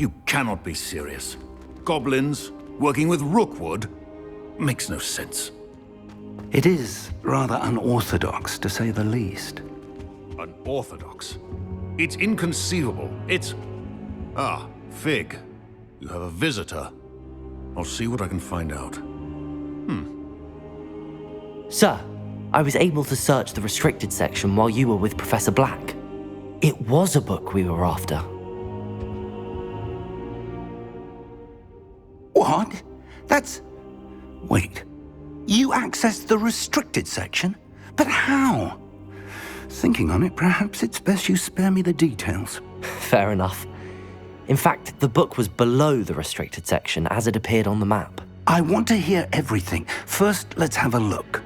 You cannot be serious. Goblins working with Rookwood? Makes no sense. It is rather unorthodox, to say the least. Unorthodox? It's inconceivable. It's... Ah, Fig. You have a visitor. I'll see what I can find out. Sir, I was able to search the restricted section while you were with Professor Black. It was a book we were after. What? That's... Wait. You accessed the restricted section? But how? Thinking on it, perhaps it's best you spare me the details. Fair enough. In fact, the book was below the restricted section as it appeared on the map. I want to hear everything. First, let's have a look.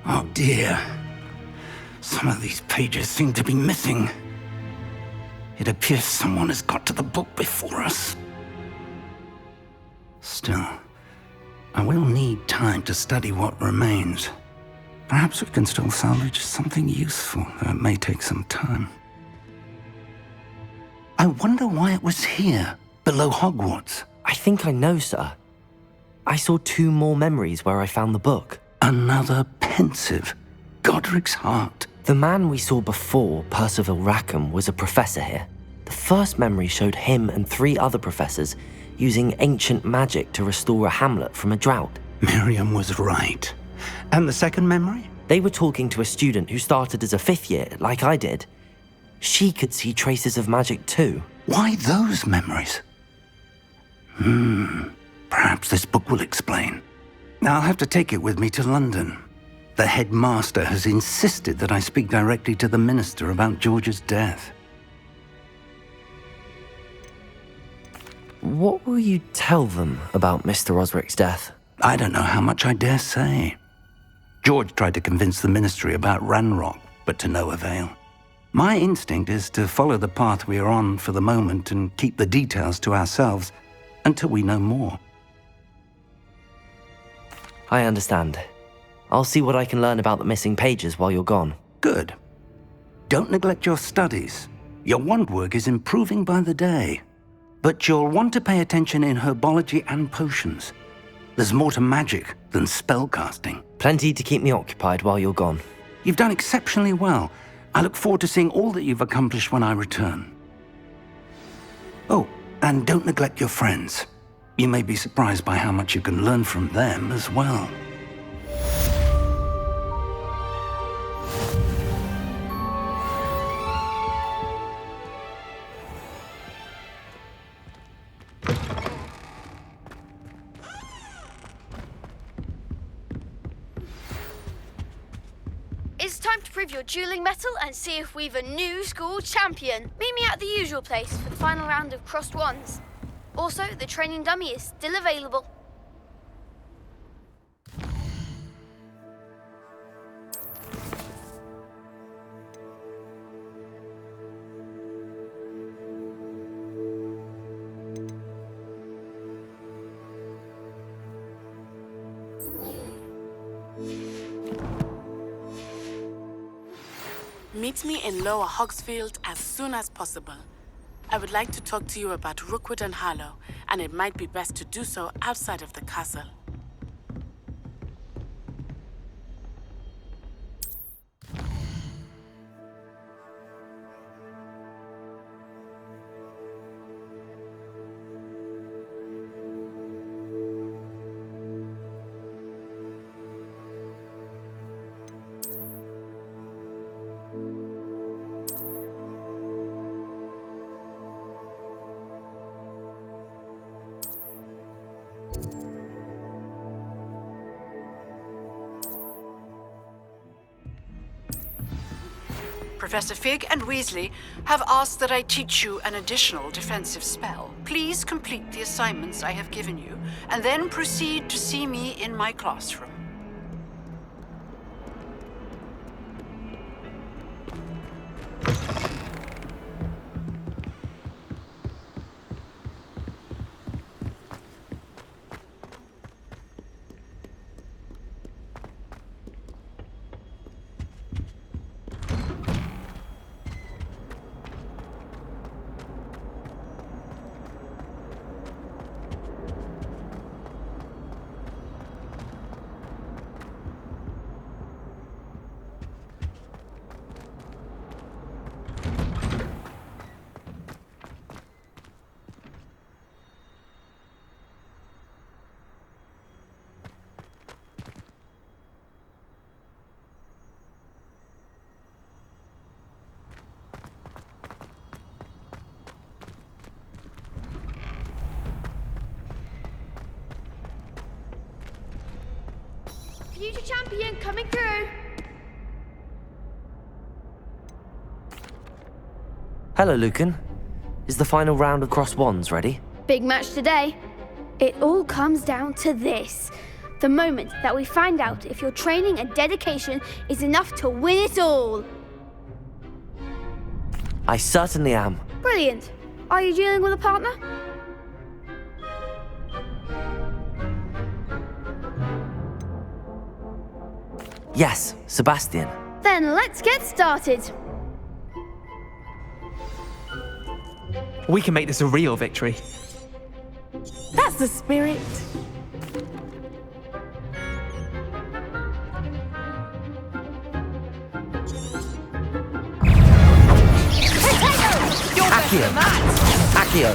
Oh dear. Some of these pages seem to be missing. It appears someone has got to the book before us. Still, I will need time to study what remains. Perhaps we can still salvage something useful, though it may take some time. I wonder why it was here, below Hogwarts. I think I know, sir. I saw 2 more memories where I found the book. Another pensive. Godric's heart. The man we saw before, Percival Rackham, was a professor here. The first memory showed him and 3 other professors using ancient magic to restore a hamlet from a drought. Miriam was right. And the second memory? They were talking to a student who started as a 5th year, like I did. She could see traces of magic too. Why those memories? Perhaps this book will explain. I'll have to take it with me to London. The headmaster has insisted that I speak directly to the minister about George's death. What will you tell them about Mr. Osric's death? I don't know how much I dare say. George tried to convince the ministry about Ranrock, but to no avail. My instinct is to follow the path we are on for the moment and keep the details to ourselves until we know more. I understand. I'll see what I can learn about the missing pages while you're gone. Good. Don't neglect your studies. Your wand work is improving by the day. But you'll want to pay attention in herbology and potions. There's more to magic than spellcasting. Plenty to keep me occupied while you're gone. You've done exceptionally well. I look forward to seeing all that you've accomplished when I return. Oh, and don't neglect your friends. You may be surprised by how much you can learn from them as well. It's time to prove your dueling mettle and see if we've a new school champion. Meet me at the usual place for the final round of crossed wands. Also, the training dummy is still available. Meet me in Lower Hogsfield as soon as possible. I would like to talk to you about Rookwood and Harlow, and it might be best to do so outside of the castle. Professor Fig and Weasley have asked that I teach you an additional defensive spell. Please complete the assignments I have given you, and then proceed to see me in my classroom. Future champion coming through. Hello, Lucan. Is the final round of Cross Wands ready? Big match today. It all comes down to this. The moment that we find out if your training and dedication is enough to win it all. I certainly am. Brilliant. Are you dealing with a partner? Yes, Sebastian. Then let's get started. We can make this a real victory. That's the spirit. Accio. Accio.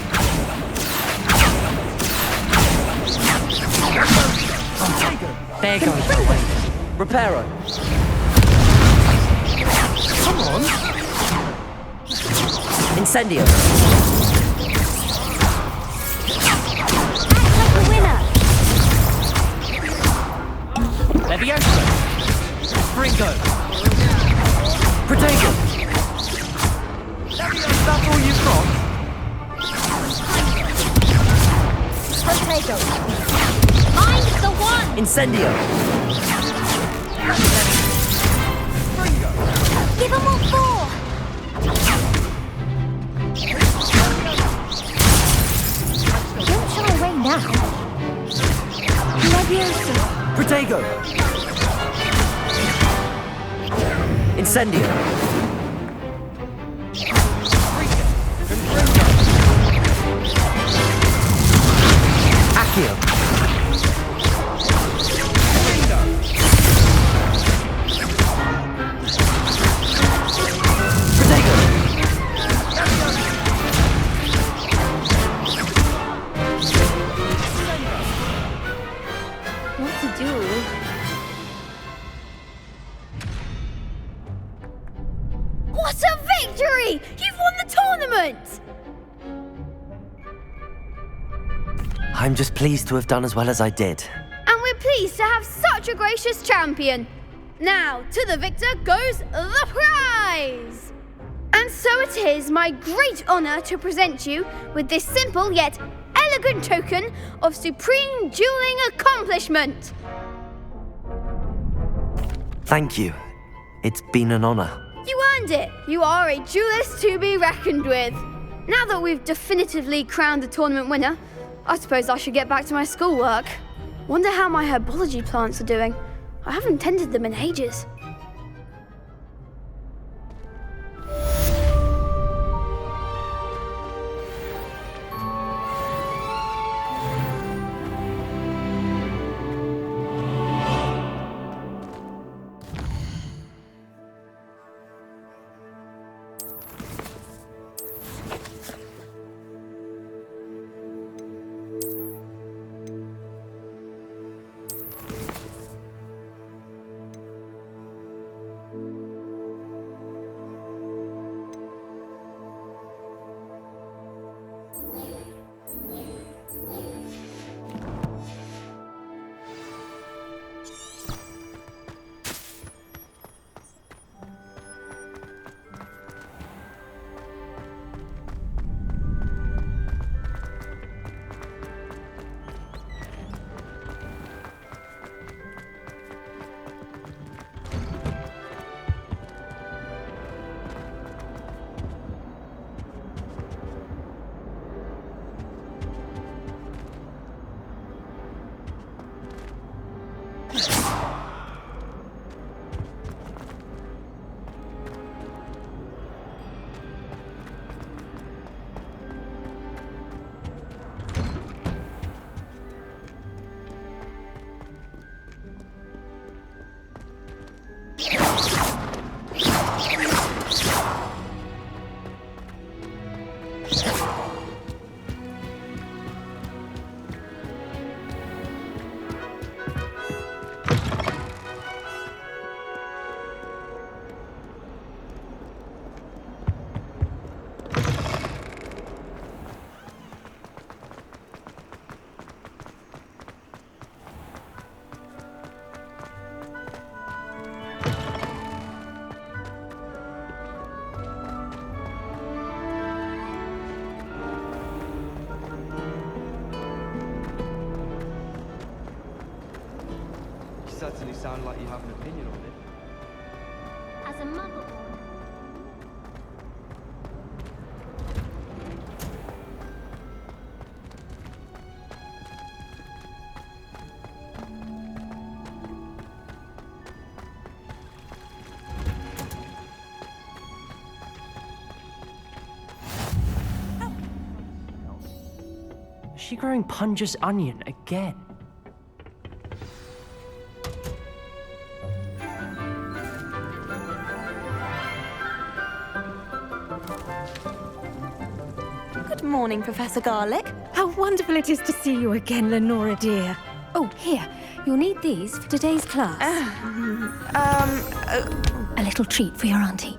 There goes my way. Reparo. Come on. Incendio. Leviosa. Springo. Protego. That's all you've got? Potato. Mind the one. Incendio. Give them all four. Don't shy away now. Leviosa. Protego. Incendio. Accio. Protego. What to do? What a victory! You've won the tournament! I'm just pleased to have done as well as I did. And we're pleased to have such a gracious champion. Now, to the victor goes the prize! And so it is my great honor to present you with this simple yet elegant token of supreme dueling accomplishment. Thank you. It's been an honor. You earned it. You are a duelist to be reckoned with. Now that we've definitively crowned the tournament winner, I suppose I should get back to my schoolwork. Wonder how my herbology plants are doing. I haven't tended them in ages. certainly sound like you have an opinion on it. As a mother. Is she growing Punja's onion again? Good morning, Professor Garlick. How wonderful it is to see you again, Lenora dear. Oh, here. You'll need these for today's class. A little treat for your auntie.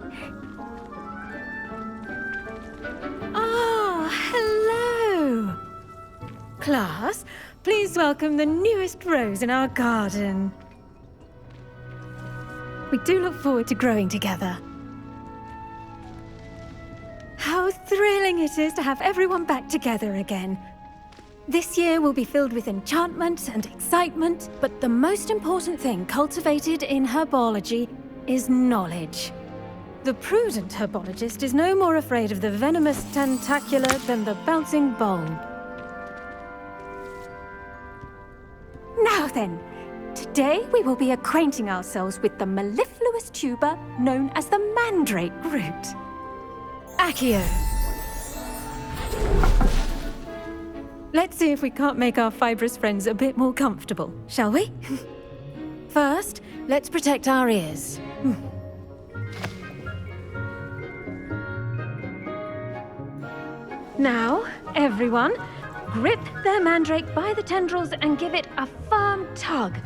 Ah, hello. Class, please welcome the newest rose in our garden. We do look forward to growing together. How thrilling it is to have everyone back together again. This year will be filled with enchantment and excitement, but the most important thing cultivated in herbology is knowledge. The prudent herbologist is no more afraid of the venomous tentacula than the bouncing bulb. Now then, today we will be acquainting ourselves with the mellifluous tuber known as the mandrake root. Accio. Let's see if we can't make our fibrous friends a bit more comfortable, shall we? First, let's protect our ears. Now, everyone, grip their mandrake by the tendrils and give it a firm tug.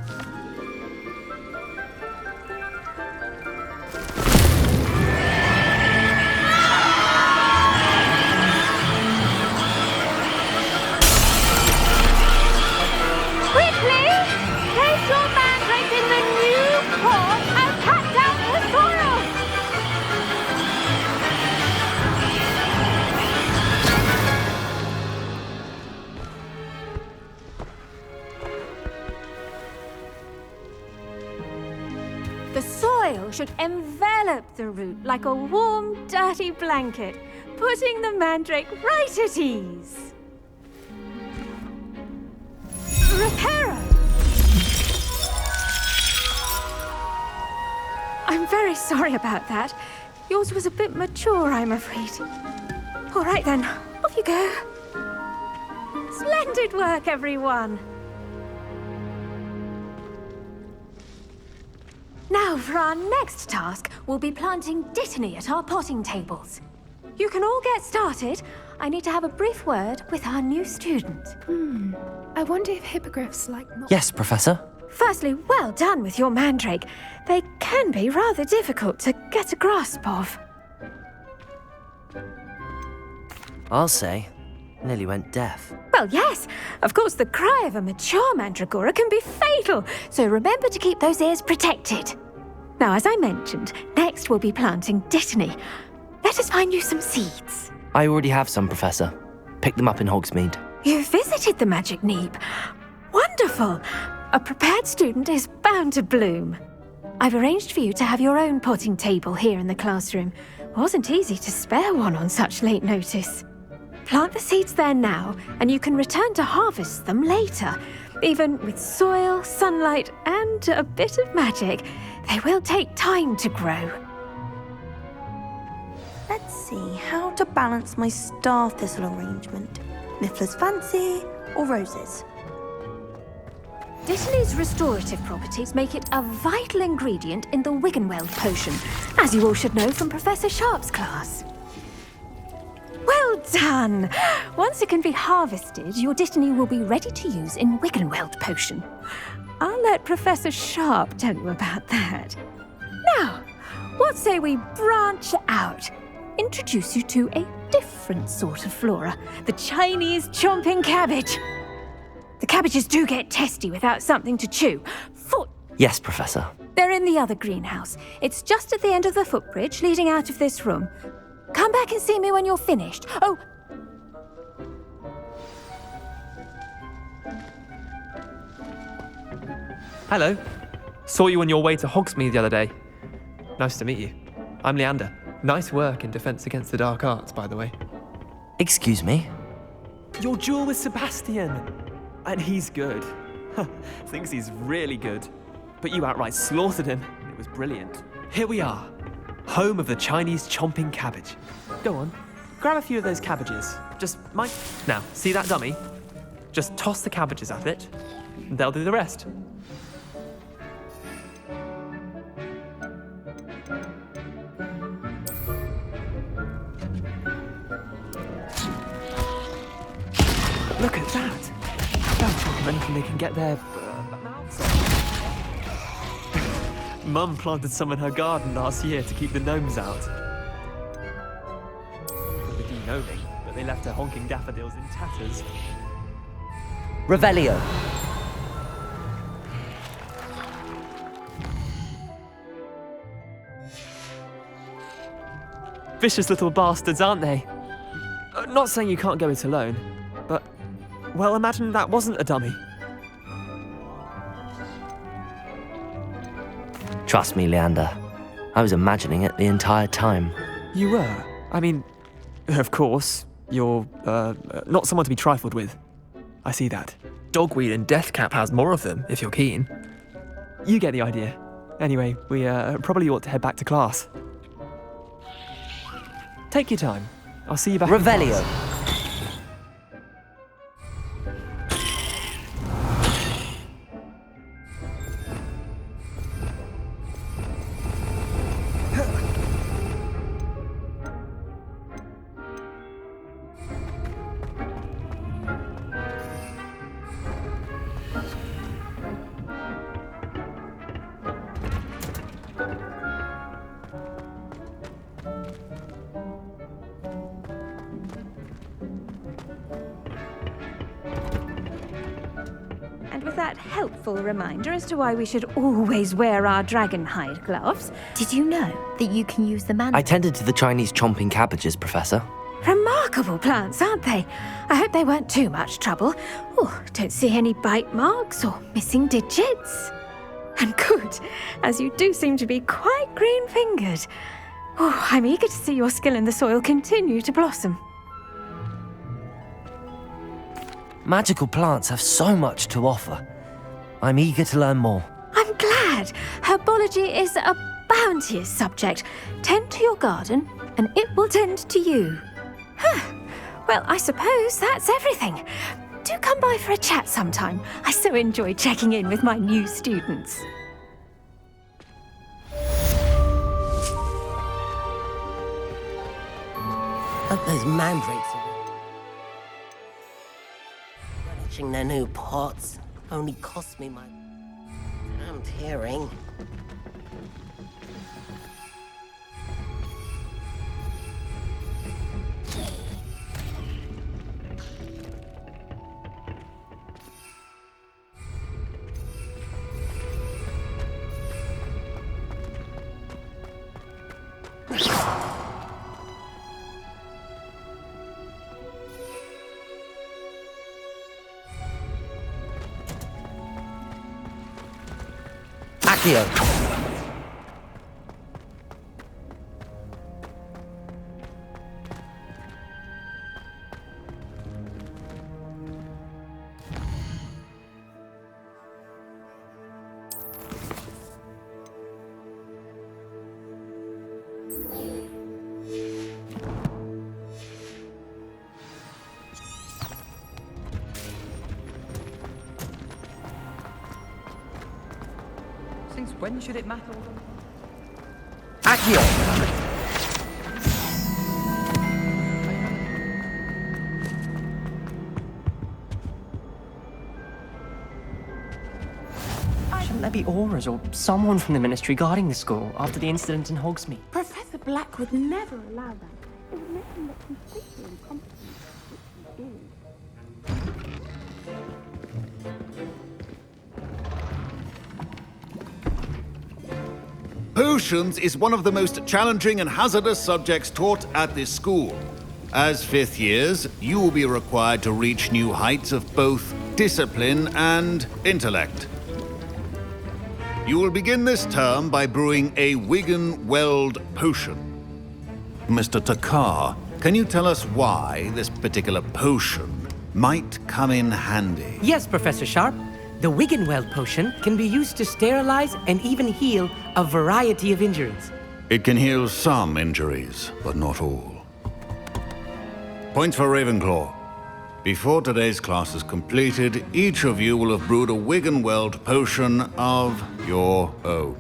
Quickly! Place your mandrake in the new pot and pat down the soil! The soil should envelop the root like a warm, dirty blanket, putting the mandrake right at ease. Reparo! I'm very sorry about that. Yours was a bit mature, I'm afraid. All right then, off you go. Splendid work, everyone. Now, for our next task, we'll be planting dittany at our potting tables. You can all get started. I need to have a brief word with our new student. I wonder if hippogriffs like not. Yes, Professor. Firstly, well done with your mandrake. They can be rather difficult to get a grasp of. I'll say. Nearly went deaf. Well, yes. Of course, the cry of a mature mandragora can be fatal, so remember to keep those ears protected. Now, as I mentioned, next we'll be planting dittany. Let us find you some seeds. I already have some, Professor. Pick them up in Hogsmeade. You visited the Magic Neep. Wonderful. A prepared student is bound to bloom. I've arranged for you to have your own potting table here in the classroom. Wasn't easy to spare one on such late notice. Plant the seeds there now, and you can return to harvest them later. Even with soil, sunlight, and a bit of magic, they will take time to grow. Let's see how to balance my star thistle arrangement. Niffler's fancy or roses? Dittany's restorative properties make it a vital ingredient in the Wiggenweld potion, as you all should know from Professor Sharp's class. Well done! Once it can be harvested, your dittany will be ready to use in Wiggenweld potion. I'll let Professor Sharp tell you about that. Now, what say we branch out? Introduce you to a different sort of flora, the Chinese chomping cabbage. The cabbages do get testy without something to chew. Yes, Professor. They're in the other greenhouse. It's just at the end of the footbridge leading out of this room. Come back and see me when you're finished. Oh! Hello. Saw you on your way to Hogsmeade the other day. Nice to meet you. I'm Leander. Nice work in Defense Against the Dark Arts, by the way. Excuse me? Your duel with Sebastian! And he's good. Thinks he's really good. But you outright slaughtered him. It was brilliant. Here we are. Home of the Chinese chomping cabbage. Go on. Grab a few of those cabbages. Just mind... Now, see that dummy? Just toss the cabbages at it. And they'll do the rest. Look at that! Don't tell them anything they can get their mouths on. Mum planted some in her garden last year to keep the gnomes out. For the de-gnoming, but they left her honking daffodils in tatters. Revelio. Vicious little bastards, aren't they? Not saying you can't go it alone, but... Well, imagine that wasn't a dummy. Trust me, Leander. I was imagining it the entire time. You were? I mean, of course, you're, not someone to be trifled with. I see that. Dogweed and Deathcap has more of them, if you're keen. You get the idea. Anyway, we, probably ought to head back to class. Take your time. I'll see you back in Revelio. class. And with that helpful reminder as to why we should always wear our dragon hide gloves, Did you know that you can use the man? I tended to the Chinese chomping cabbages, Professor. remarkable plants, aren't they? I hope they weren't too much trouble. Oh, don't see any bite marks or missing digits. And good, as you do seem to be quite green-fingered. Oh, I'm eager to see your skill in the soil continue to blossom. Magical plants have so much to offer. I'm eager to learn more. I'm glad. Herbology is a bounteous subject. Tend to your garden, and it will tend to you. Huh. Well, I suppose that's everything. Do come by for a chat sometime. I so enjoy checking in with my new students. Hope those mandrakes are relishing their new pots. Only cost me my damned hearing. Accio. Since when should it matter? Accio. Shouldn't there be auras or someone from the ministry guarding the school after the incident in Hogsmeade? Professor Black would never allow that. It would make him look completely incompetent. Potions is one of the most challenging and hazardous subjects taught at this school. As fifth years, you will be required to reach new heights of both discipline and intellect. You will begin this term by brewing a Wigan Weld potion. Mr. Takar, can you tell us why this particular potion might come in handy? Yes, Professor Sharp. The Wiggenweld potion can be used to sterilize and even heal a variety of injuries. It can heal some injuries, but not all. Points for Ravenclaw. Before today's class is completed, each of you will have brewed a Wiggenweld potion of your own.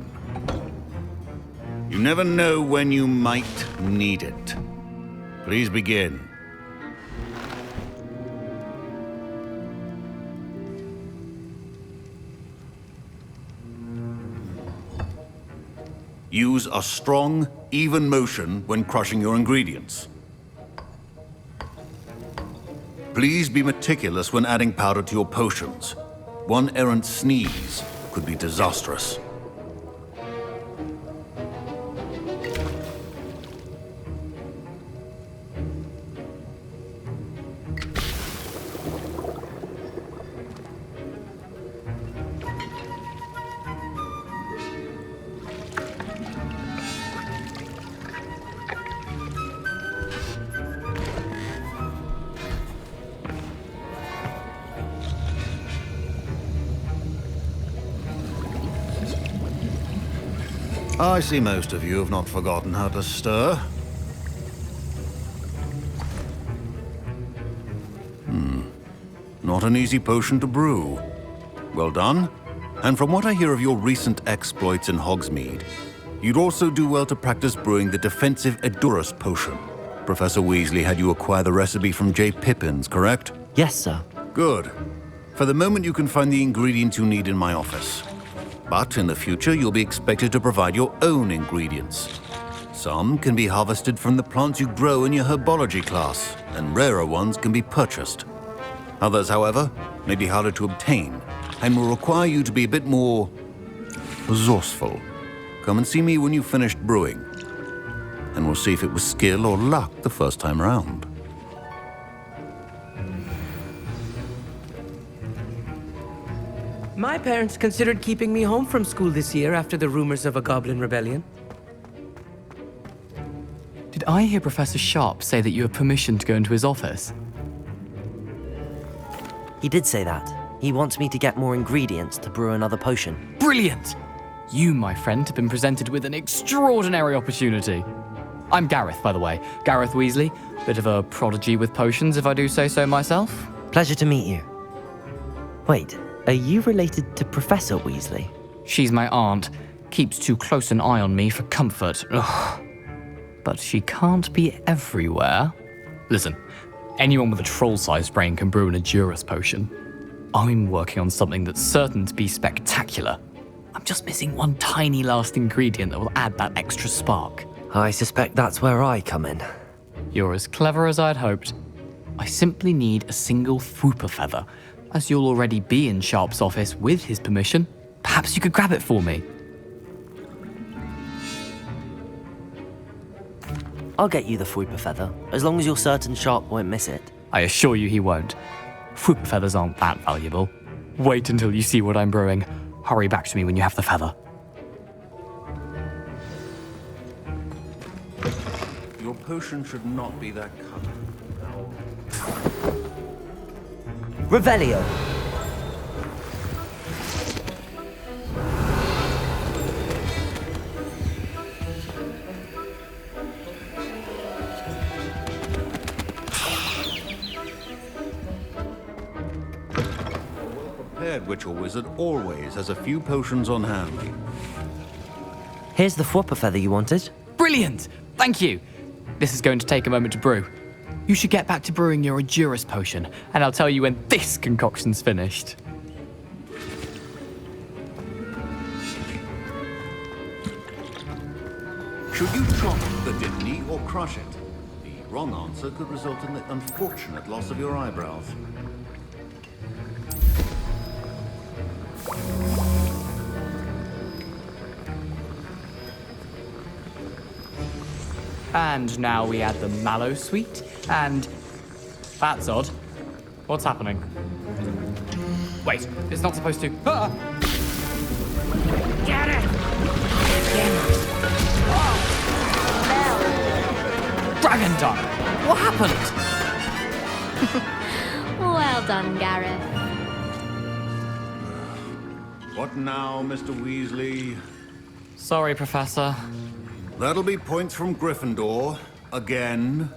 You never know when you might need it. Please begin. Use a strong, even motion when crushing your ingredients. Please be meticulous when adding powder to your potions. One errant sneeze could be disastrous. I see most of you have not forgotten how to stir. Not an easy potion to brew. Well done. And from what I hear of your recent exploits in Hogsmeade, you'd also do well to practice brewing the defensive Edurus potion. Professor Weasley had you acquire the recipe from J. Pippins, correct? Yes, sir. Good. For the moment, you can find the ingredients you need in my office. But in the future, you'll be expected to provide your own ingredients. Some can be harvested from the plants you grow in your herbology class, and rarer ones can be purchased. Others, however, may be harder to obtain, and will require you to be a bit more resourceful. Come and see me when you've finished brewing, and we'll see if it was skill or luck the first time around. My parents considered keeping me home from school this year after the rumors of a goblin rebellion. Did I hear Professor Sharp say that you have permission to go into his office? He did say that. He wants me to get more ingredients to brew another potion. Brilliant! You, my friend, have been presented with an extraordinary opportunity. I'm Gareth, by the way. Gareth Weasley. Bit of a prodigy with potions, if I do say so myself. Pleasure to meet you. Wait, are you related to Professor Weasley? She's my aunt. Keeps too close an eye on me for comfort. Ugh. But she can't be everywhere. Listen, anyone with a troll-sized brain can brew an Edurus potion. I'm working on something that's certain to be spectacular. I'm just missing one tiny last ingredient that will add that extra spark. I suspect that's where I come in. You're as clever as I'd hoped. I simply need a single Fwooper feather. As you'll already be in Sharp's office with his permission, perhaps you could grab it for me. I'll get you the Fwooper feather, as long as you're certain Sharp won't miss it. I assure you he won't. Fwooper feathers aren't that valuable. Wait until you see what I'm brewing. Hurry back to me when you have the feather. Your potion should not be that color. Revelio. Prepared witch or wizard always has a few potions on hand. Here's the Fwooper feather you wanted. Brilliant! Thank you. This is going to take a moment to brew. You should get back to brewing your Edurus potion, and I'll tell you when this concoction's finished. Should you chop the Dittany or crush it? The wrong answer could result in the unfortunate loss of your eyebrows. And now we add the mallow sweet, and... That's odd. What's happening? Wait, it's not supposed to... Ah! Get it! Dragon Dog! What happened? Well done, Gareth. What now, Mr. Weasley? Sorry, Professor. That'll be points from Gryffindor. Again.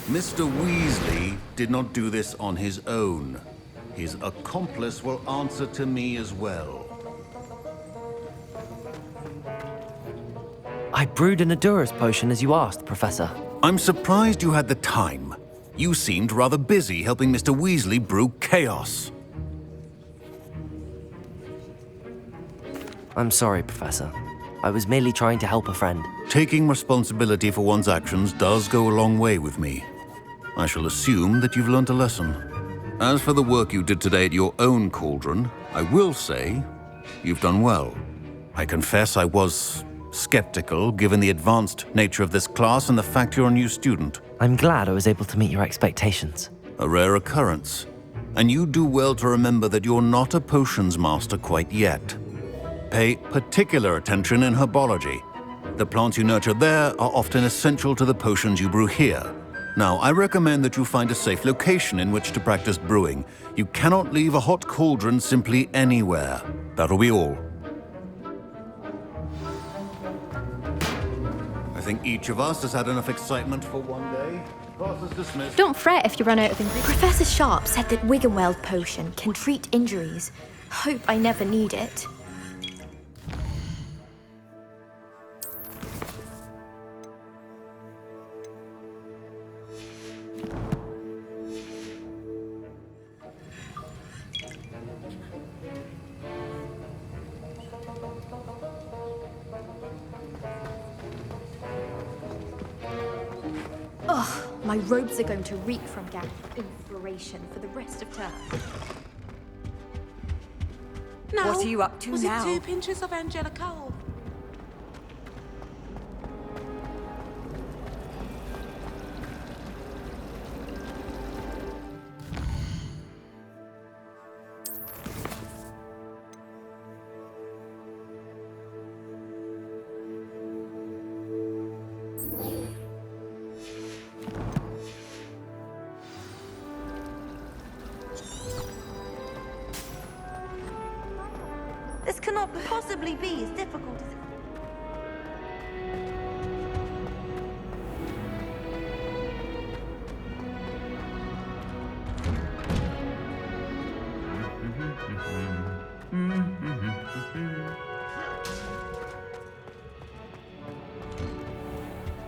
Mr. Weasley did not do this on his own. His accomplice will answer to me as well. I brewed an Adura's potion as you asked, Professor. I'm surprised you had the time. You seemed rather busy helping Mr. Weasley brew chaos. I'm sorry, Professor. I was merely trying to help a friend. Taking responsibility for one's actions does go a long way with me. I shall assume that you've learnt a lesson. As for the work you did today at your own cauldron, I will say you've done well. I confess I was skeptical, given the advanced nature of this class and the fact you're a new student. I'm glad I was able to meet your expectations. A rare occurrence. And you do well to remember that you're not a potions master quite yet. Pay particular attention in herbology. The plants you nurture there are often essential to the potions you brew here. Now, I recommend that you find a safe location in which to practice brewing. You cannot leave a hot cauldron simply anywhere. That'll be all. I think each of us has had enough excitement for one day. Class is dismissed. Don't fret if you run out of ingredients. Professor Sharp said that Wiggenweld potion can treat injuries. Hope I never need it. Ugh, my robes are going to reek from Gareth's inspiration for the rest of term. No. What are you up to was now? Was it 2 pinches of Angelica? This cannot possibly be as difficult as it...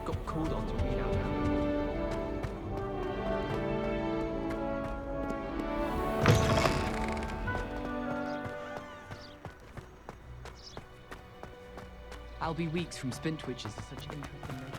Got called on to read out now. I'll be weeks from Spintwitches is such interesting making.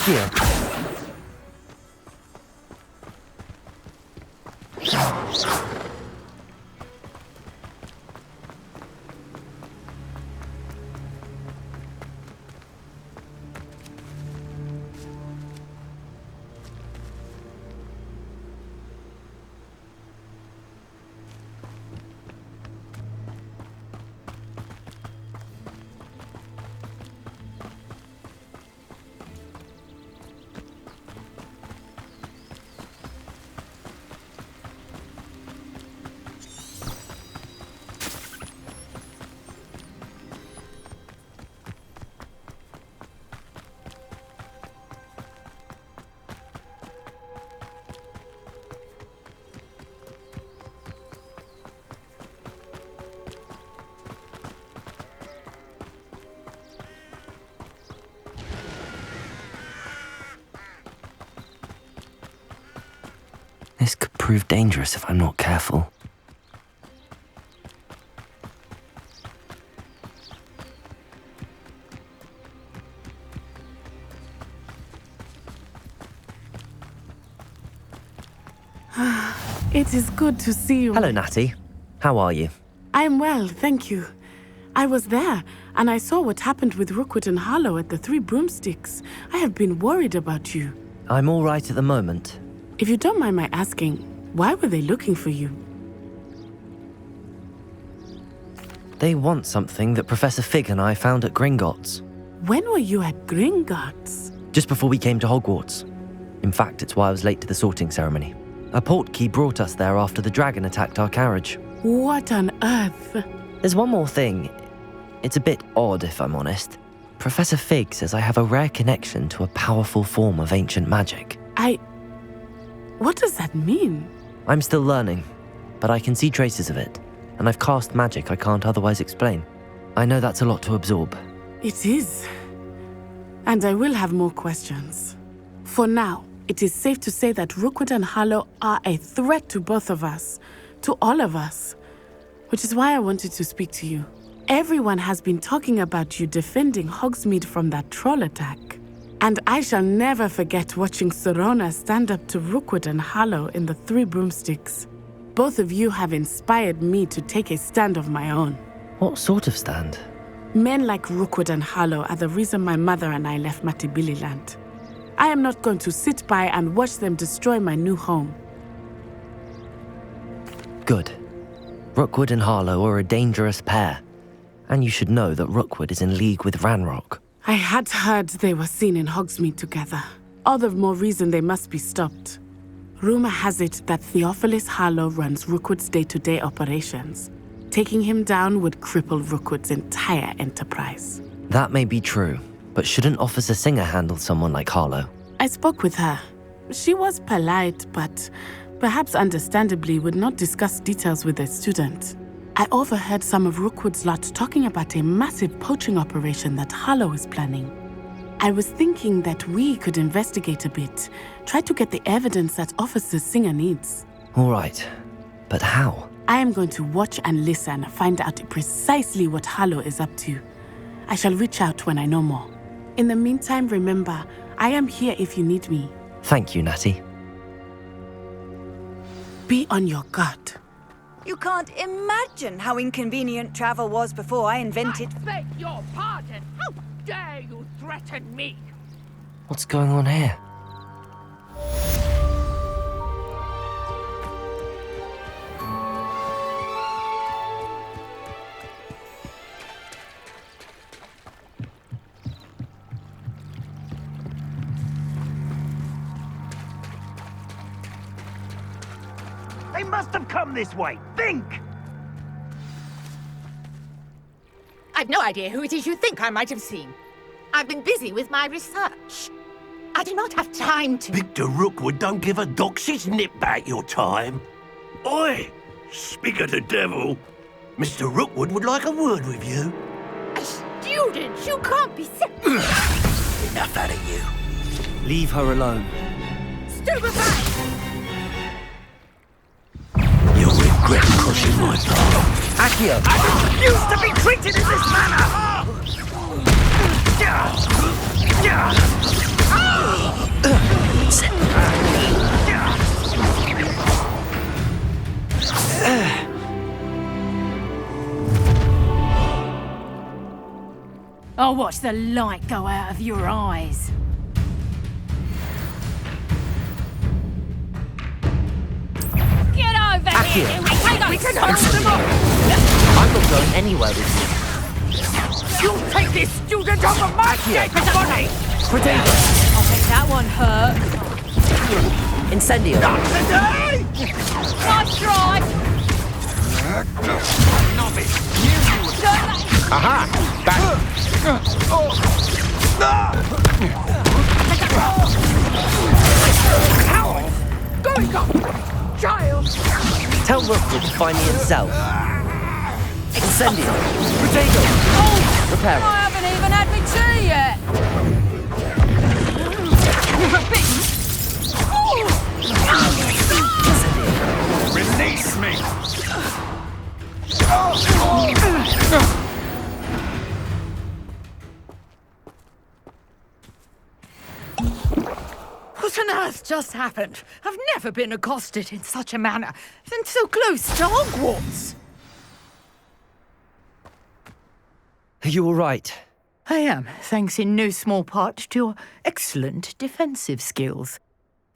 Here. This could prove dangerous if I'm not careful. It is good to see you. Hello, Natty. How are you? I am well, thank you. I was there, and I saw what happened with Rookwood and Harlow at the Three Broomsticks. I have been worried about you. I'm all right at the moment. If you don't mind my asking, why were they looking for you? They want something that Professor Fig and I found at Gringotts. When were you at Gringotts? Just before we came to Hogwarts. In fact, it's why I was late to the sorting ceremony. A portkey brought us there after the dragon attacked our carriage. What on earth? There's one more thing. It's a bit odd, if I'm honest. Professor Fig says I have a rare connection to a powerful form of ancient magic. What does that mean? I'm still learning, but I can see traces of it, and I've cast magic I can't otherwise explain. I know that's a lot to absorb. It is. And I will have more questions. For now, it is safe to say that Rookwood and Harlow are a threat to both of us, to all of us, which is why I wanted to speak to you. Everyone has been talking about you defending Hogsmeade from that troll attack. And I shall never forget watching Serona stand up to Rookwood and Harlow in the Three Broomsticks. Both of you have inspired me to take a stand of my own. What sort of stand? Men like Rookwood and Harlow are the reason my mother and I left Matibililand. I am not going to sit by and watch them destroy my new home. Good. Rookwood and Harlow are a dangerous pair. And you should know that Rookwood is in league with Ranrock. I had heard they were seen in Hogsmeade together. All the more reason they must be stopped. Rumor has it that Theophilus Harlow runs Rookwood's day-to-day operations. Taking him down would cripple Rookwood's entire enterprise. That may be true, but shouldn't Officer Singer handle someone like Harlow? I spoke with her. She was polite, but perhaps understandably would not discuss details with a student. I overheard some of Rookwood's lot talking about a massive poaching operation that Harlow is planning. I was thinking that we could investigate a bit, try to get the evidence that Officer Singer needs. All right, but how? I am going to watch and listen, find out precisely what Harlow is up to. I shall reach out when I know more. In the meantime, remember, I am here if you need me. Thank you, Natty. Be on your guard. You can't imagine how inconvenient travel was before I invented... I beg your pardon! How dare you threaten me? What's going on here? They must have come this way. Think! I've no idea who it is you think I might have seen. I've been busy with my research. I do not have time to... Victor Rookwood don't give a doxy's nip back your time. Oi! Speak of the devil. Mr. Rookwood would like a word with you. A student? You can't be sick. Enough out of you. Leave her alone. Stupefy! You'll regret crushing my palm. Accio! I refuse to be treated in this manner! I'll watch the light go out of your eyes. Get over Accio. here! We can hold them up! I'm not going anywhere with you. You take this student off of my dead body! Protego! I think that one hurt. Incendio! Not today! Nice try! Aha! Back! Going up! Child! Tell Rookwood to find me himself. Incendio! Protego! Repair I haven't even had my tea yet! What on earth just happened? I've never been accosted in such a manner, and so close to Hogwarts. Are you all right? I am, thanks in no small part to your excellent defensive skills.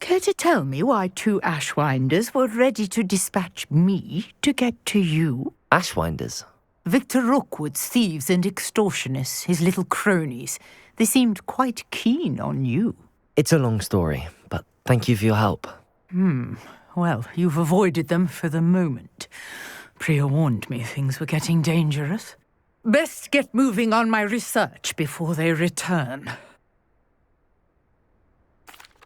Care to tell me why 2 Ashwinders were ready to dispatch me to get to you? Ashwinders? Victor Rookwood's thieves and extortionists, his little cronies. They seemed quite keen on you. It's a long story, but thank you for your help. Well, you've avoided them for the moment. Priya warned me things were getting dangerous. Best get moving on my research before they return.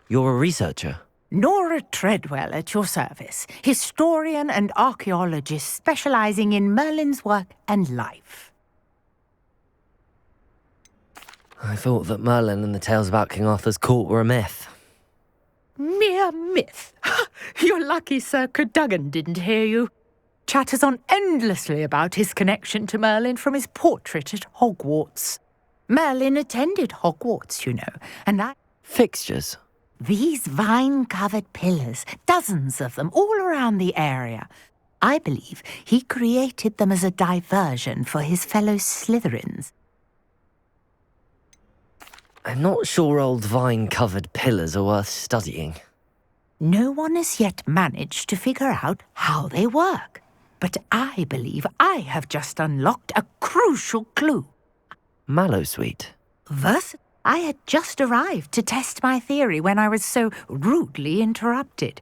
You're a researcher? Nora Treadwell at your service, historian and archaeologist specializing in Merlin's work and life. I thought that Merlin and the tales about King Arthur's court were a myth. Mere myth. You're lucky Sir Cadogan didn't hear you. Chatters on endlessly about his connection to Merlin from his portrait at Hogwarts. Merlin attended Hogwarts, you know, and Fixtures? These vine-covered pillars, dozens of them, all around the area. I believe he created them as a diversion for his fellow Slytherins. I'm not sure old vine-covered pillars are worth studying. No one has yet managed to figure out how they work. But I believe I have just unlocked a crucial clue. Mallowsweet? Thus, I had just arrived to test my theory when I was so rudely interrupted.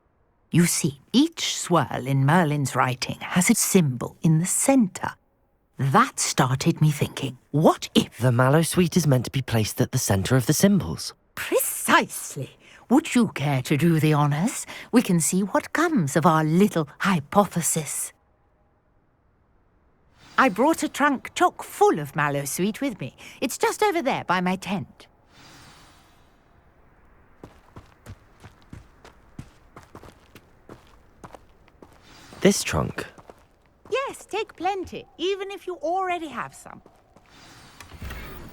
You see, each swirl in Merlin's writing has a symbol in the centre. That started me thinking, what if... The Mallowsweet is meant to be placed at the centre of the symbols. Precisely. Would you care to do the honours? We can see what comes of our little hypothesis. I brought a trunk chock full of Mallowsweet with me. It's just over there by my tent. This trunk? Yes, take plenty, even if you already have some.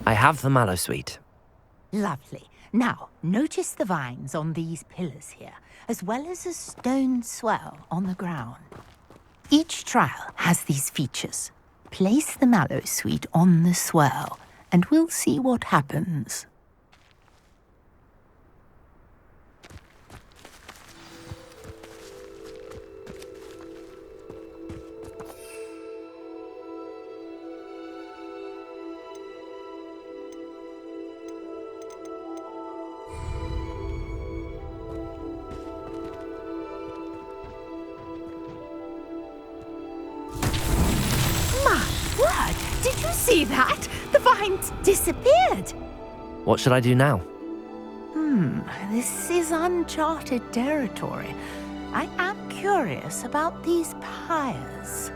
I have the Mallowsweet. Lovely. Now, notice the vines on these pillars here, as well as a stone swell on the ground. Each trial has these features. Place the Mallowsweet on the swirl, and we'll see what happens. Did you see that? The vines disappeared. What should I do now? This is uncharted territory. I am curious about these pyres.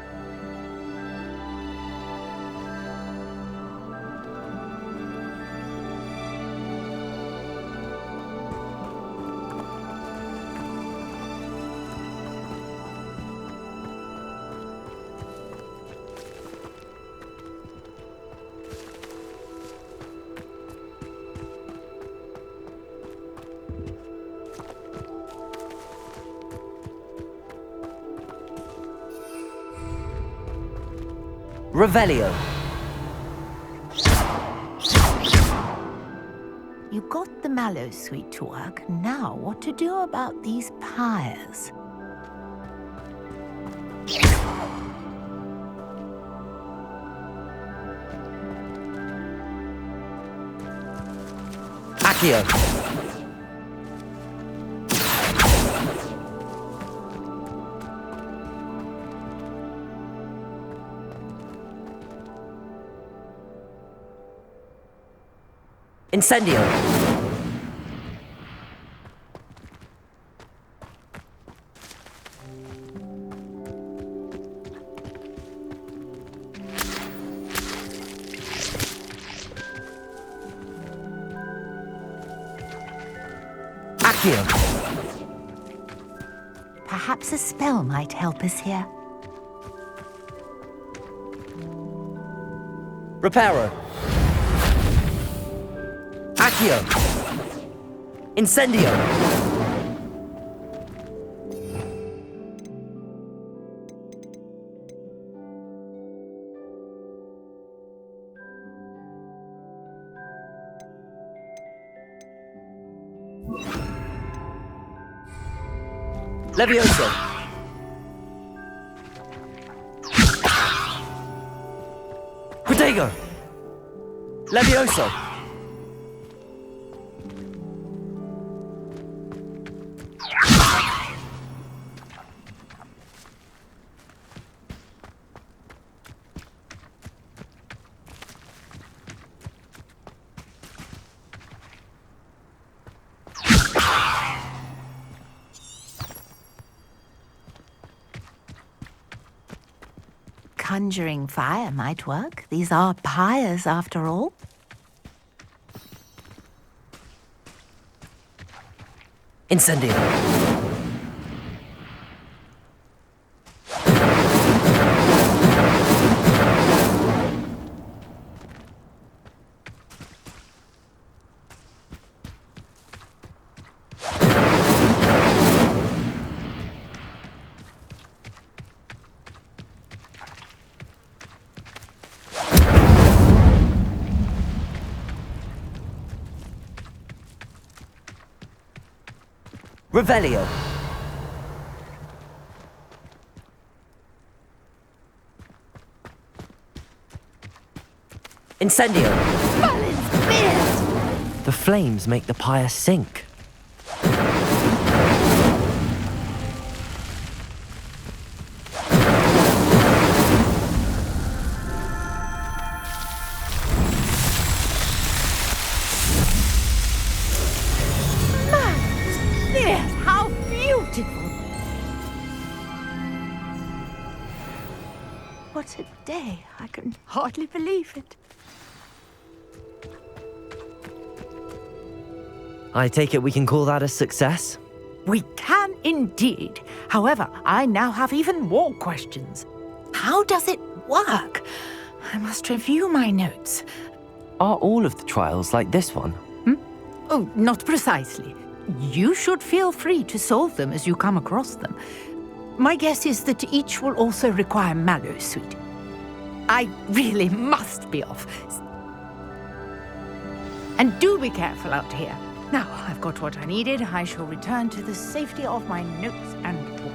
Revelio. You got the Mallowsweet to work. Now what to do about these pyres? Accio. Incendio. Accio. Perhaps a spell might help us here. Reparo. Accio. Incendio. Levioso. Protego. Levioso. Conjuring fire might work. These are pyres, after all. Incendio. Revelio. Incendio. The flames make the pyre sink. Yes, how beautiful! What a day. I can hardly believe it. I take it we can call that a success? We can indeed. However, I now have even more questions. How does it work? I must review my notes. Are all of the trials like this one? Oh, not precisely. You should feel free to solve them as you come across them. My guess is that each will also require mallow sweet. I really must be off. And do be careful out here. Now, I've got what I needed. I shall return to the safety of my notes and books.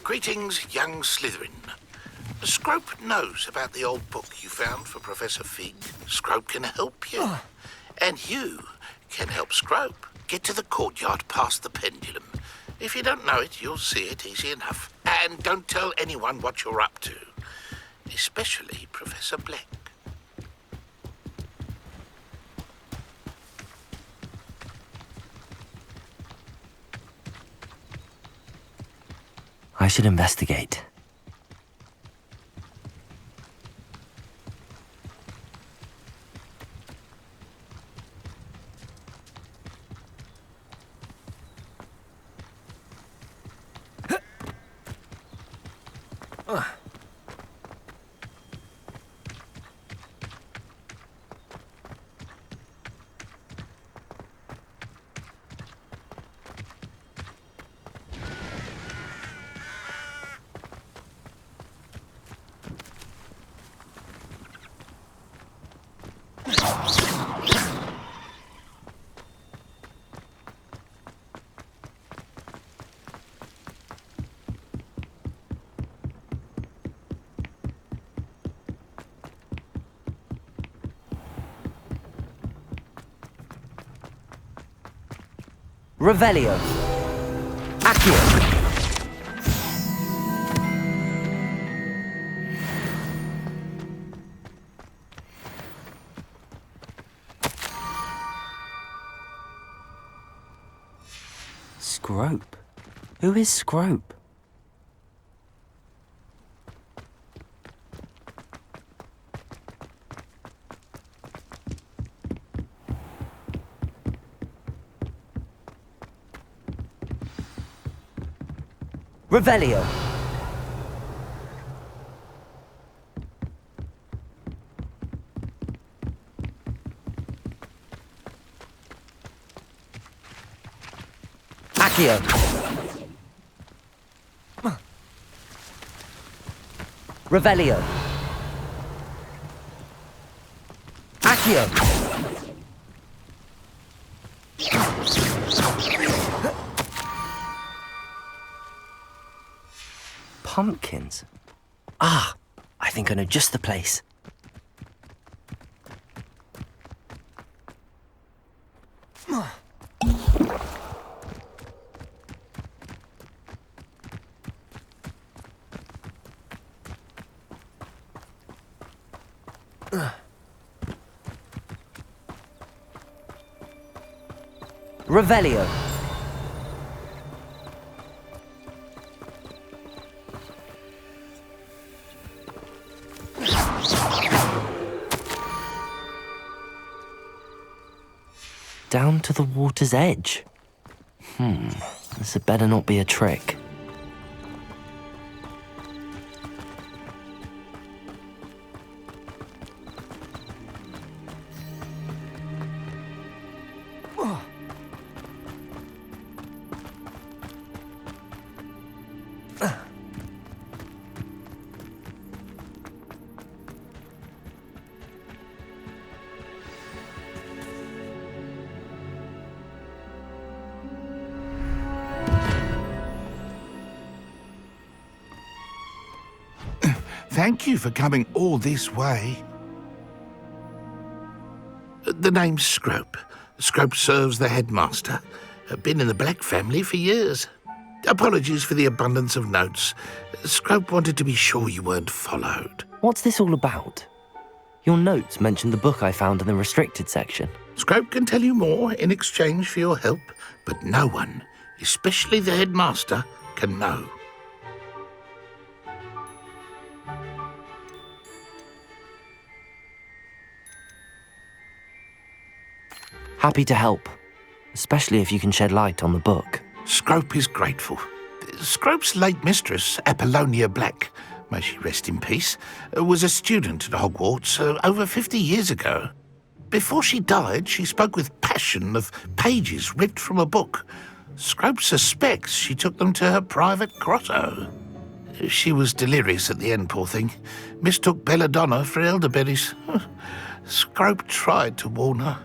Greetings, young Slytherin. Scrope knows about the old book you found for Professor Fig. Scrope can help you. And you can help Scrope get to the courtyard past the pendulum. If you don't know it, you'll see it easy enough. And don't tell anyone what you're up to. Especially Professor Black. I should investigate. Revelio. Accio. Scrope? Who is Scrope? Revelio. Accio. Revelio. Accio. Pumpkins? Ah, I think I know just the place. Revelio. Down to the water's edge. This had better not be a trick. Thank you for coming all this way. The name's Scrope. Scrope serves the headmaster. Been in the Black family for years. Apologies for the abundance of notes. Scrope wanted to be sure you weren't followed. What's this all about? Your notes mentioned the book I found in the restricted section. Scrope can tell you more in exchange for your help, but no one, especially the headmaster, can know. Happy to help, especially if you can shed light on the book. Scrope is grateful. Scrope's late mistress, Apollonia Black, may she rest in peace, was a student at Hogwarts over 50 years ago. Before she died, she spoke with passion of pages ripped from a book. Scrope suspects she took them to her private grotto. She was delirious at the end, poor thing. Mistook belladonna for elderberries. Scrope tried to warn her.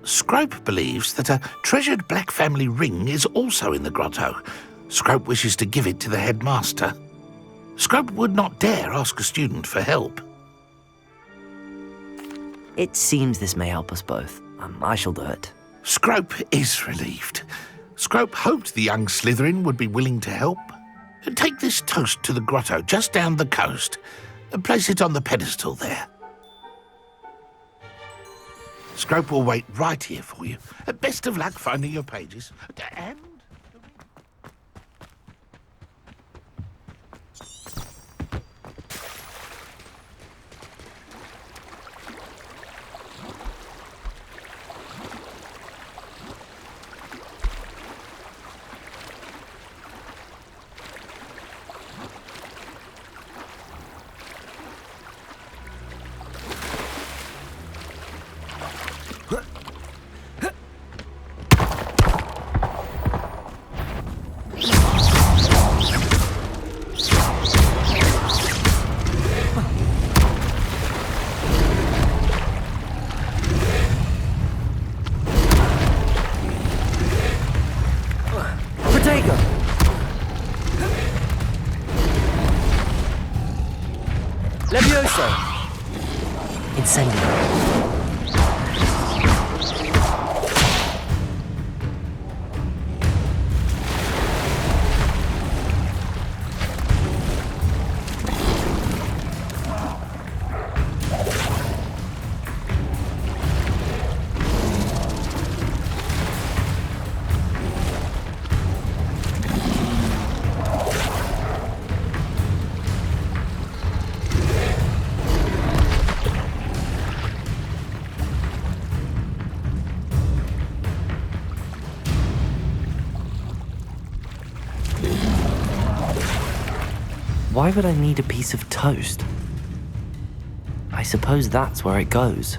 Scrope believes that a treasured Black family ring is also in the grotto. Scrope wishes to give it to the headmaster. Scrope would not dare ask a student for help. It seems this may help us both. I shall do it. Scrope is relieved. Scrope hoped the young Slytherin would be willing to help. Take this toast to the grotto just down the coast and place it on the pedestal there. Scrope will wait right here for you. Best of luck finding your pages. And... Levioso! Incendio. Why would I need a piece of toast? I suppose that's where it goes.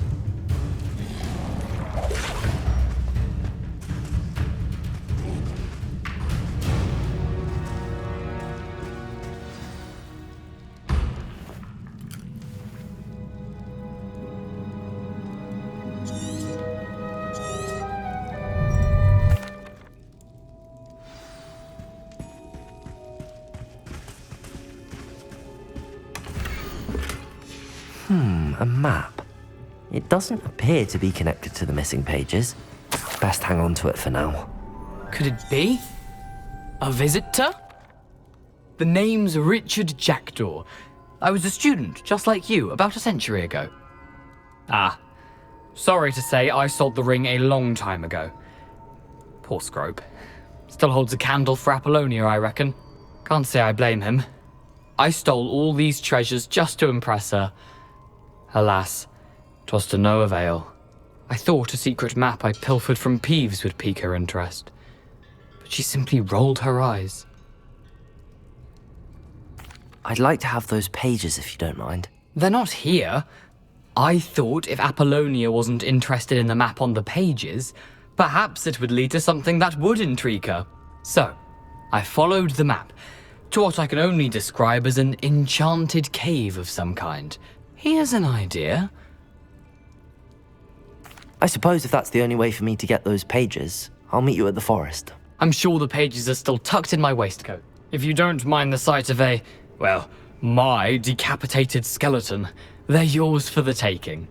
A map. It doesn't appear to be connected to the missing pages. Best hang on to it for now. Could it be? A visitor? The name's Richard Jackdaw. I was a student, just like you, about a century ago. Ah. Sorry to say, I sold the ring a long time ago. Poor Scrope. Still holds a candle for Apollonia, I reckon. Can't say I blame him. I stole all these treasures just to impress her. Alas, 'twas to no avail. I thought a secret map I pilfered from Peeves would pique her interest, but she simply rolled her eyes. I'd like to have those pages if you don't mind. They're not here. I thought if Apollonia wasn't interested in the map on the pages, perhaps it would lead to something that would intrigue her. So, I followed the map to what I can only describe as an enchanted cave of some kind. Here's an idea. I suppose if that's the only way for me to get those pages, I'll meet you at the forest. I'm sure the pages are still tucked in my waistcoat. If you don't mind the sight of my decapitated skeleton, they're yours for the taking.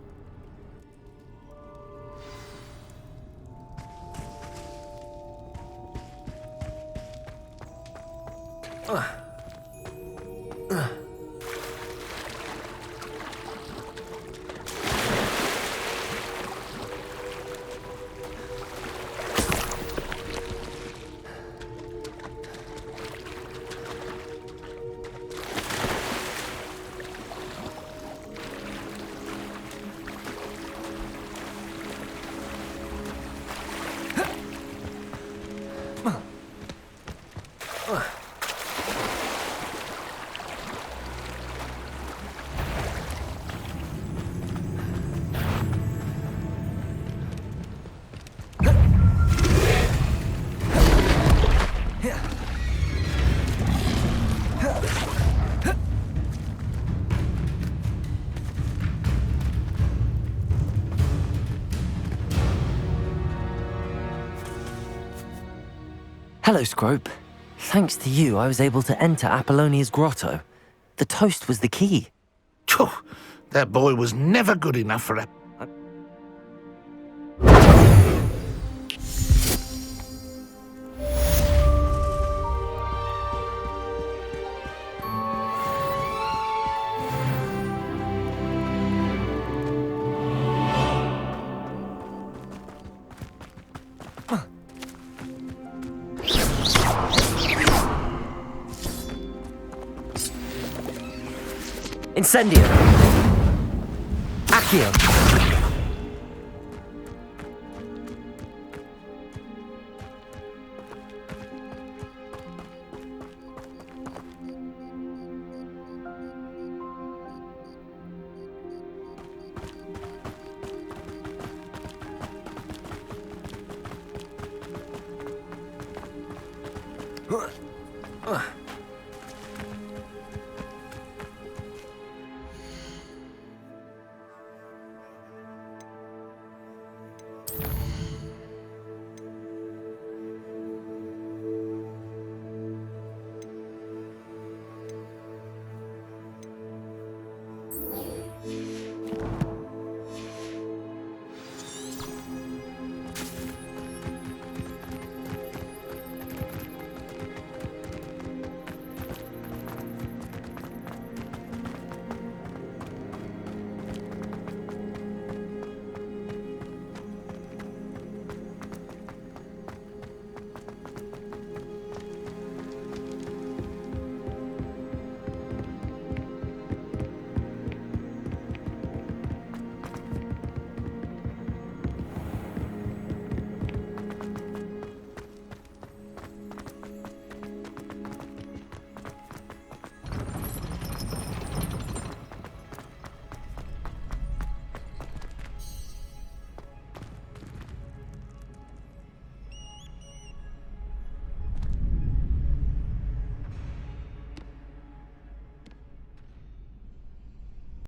Hello, Scrope. Thanks to you, I was able to enter Apollonia's grotto. The toast was the key. That boy was never good enough for a... Incendio! Accio!